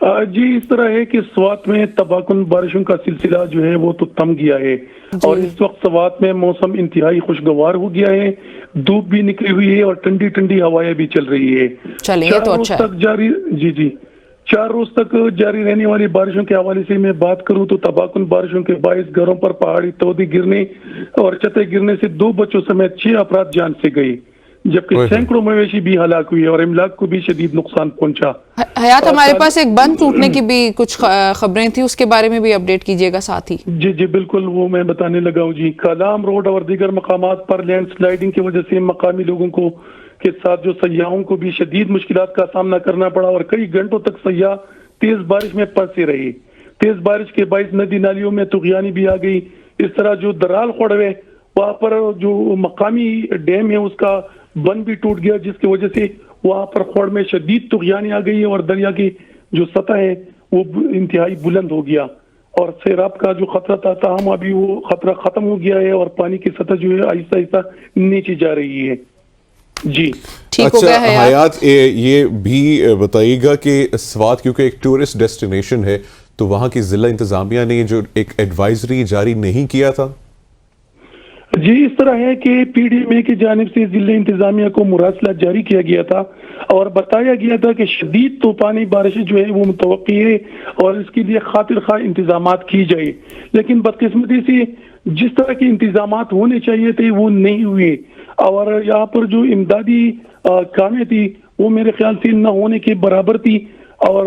جی اس طرح ہے کہ سوات میں تباکن بارشوں کا سلسلہ جو ہے وہ تو تھم گیا ہے اور اس وقت سوات میں موسم انتہائی خوشگوار ہو گیا ہے، دھوپ بھی نکلی ہوئی ہے اور ٹھنڈی ٹھنڈی ہوائیں بھی چل رہی ہے۔ 4 روز تک جاری جی 4 روز تک جاری رہنے والی بارشوں کے حوالے سے میں بات کروں تو تباکن بارشوں کے باعث گھروں پر پہاڑی تودے گرنے اور چھتیں گرنے سے 2 بچوں سمیت 6 افراد جان سے گئے، جبکہ سینکڑوں مویشی بھی ہلاک ہوئے اور املاک کو بھی شدید نقصان پہنچا۔ حیات، ہمارے پاس ایک بند ٹوٹنے کی بھی کچھ خبریں تھیں، اس کے بارے میں بھی اپڈیٹ کیجیے گا ساتھ ہی۔ جی بالکل، وہ میں بتانے لگا ہوں جی۔ کالام روڈ اور دیگر مقامات پر لینڈ سلائیڈنگ کی وجہ سے مقامی لوگوں کو کے ساتھ جو سیاحوں کو بھی شدید مشکلات کا سامنا کرنا پڑا اور کئی گھنٹوں تک سیاح تیز بارش میں پھنسے رہے۔ تیز بارش کے باعث ندی نالیوں میں طغیانی بھی آ گئی۔ اس طرح جو درال خوڑوے وہاں پر جو مقامی ڈیم ہے اس کا بند بھی ٹوٹ گیا، جس کی وجہ سے وہاں پر خوڑ میں شدید طغیانی آ گئی اور دریا کی جو سطح ہے وہ انتہائی بلند ہو گیا اور سیلاب کا جو خطرہ تھا تاہم ابھی وہ خطرہ ختم ہو گیا ہے اور پانی کی سطح جو ہے آہستہ آہستہ نیچے جا رہی ہے۔ جی اچھا حیات، یہ بھی بتائیے گا کہ سوات کیونکہ ایک ٹورسٹ ڈیسٹینیشن ہے تو وہاں کی ضلع انتظامیہ نے جو ایک ایڈوائزری جاری نہیں کیا تھا؟ جی اس طرح ہے کہ پی ڈی ایم اے کی جانب سے ضلع انتظامیہ کو مراسلہ جاری کیا گیا تھا اور بتایا گیا تھا کہ شدید طوفانی بارشیں جو ہے وہ متوقع ہے اور اس کے لیے خاطر خواہ انتظامات کی جائے، لیکن بدقسمتی سے جس طرح کے انتظامات ہونے چاہیے تھے وہ نہیں ہوئے اور یہاں پر جو امدادی کامیں تھی وہ میرے خیال سے نہ ہونے کے برابر تھی اور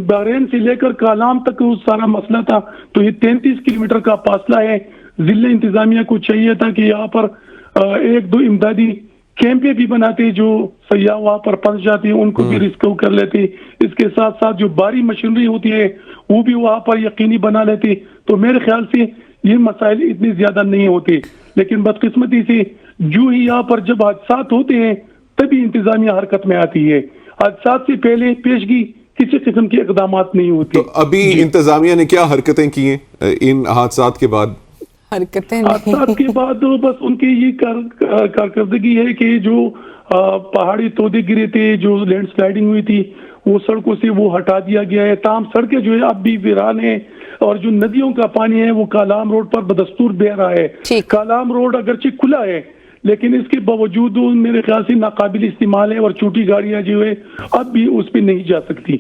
بحرین سے لے کر کالام تک وہ سارا مسئلہ تھا۔ تو یہ 33 کلومیٹر کا فاصلہ ہے۔ ضلع انتظامیہ کو چاہیے تھا کہ یہاں پر 1-2 امدادی کیمپیں بھی بناتے جو سیاح وہاں پر پھنس جاتے ان کو بھی ریسکیو کر لیتے، اس کے ساتھ ساتھ جو بھاری مشینری ہوتی ہے وہ بھی وہاں پر یقینی بنا لیتے، تو میرے خیال سے یہ مسائل اتنے زیادہ نہیں ہوتے، لیکن بدقسمتی سے جو ہی یہاں پر جب حادثات ہوتے ہیں تبھی انتظامیہ حرکت میں آتی ہے، حادثات سے پہلے پیشگی کسی قسم کے اقدامات نہیں ہوتے۔ تو ابھی انتظامیہ نے کیا حرکتیں کی ہیں ان حادثات کے بعد؟ حادثات کے بعد بس ان کی یہ کارکردگی ہے کہ جو پہاڑی تودے گرے تھے، جو لینڈ سلائیڈنگ ہوئی تھی وہ سڑکوں سے وہ ہٹا دیا گیا ہے، تاہم سڑکیں جو ہے اب بھی ویران ہیں اور جو ندیوں کا پانی ہے وہ کالام روڈ پر بدستور بہہ رہا ہے۔ کالام روڈ اگرچہ کھلا ہے لیکن اس کے باوجود میرے خیال سے ناقابل استعمال ہے اور چھوٹی گاڑیاں جو ہے اب بھی اس پہ نہیں جا سکتی۔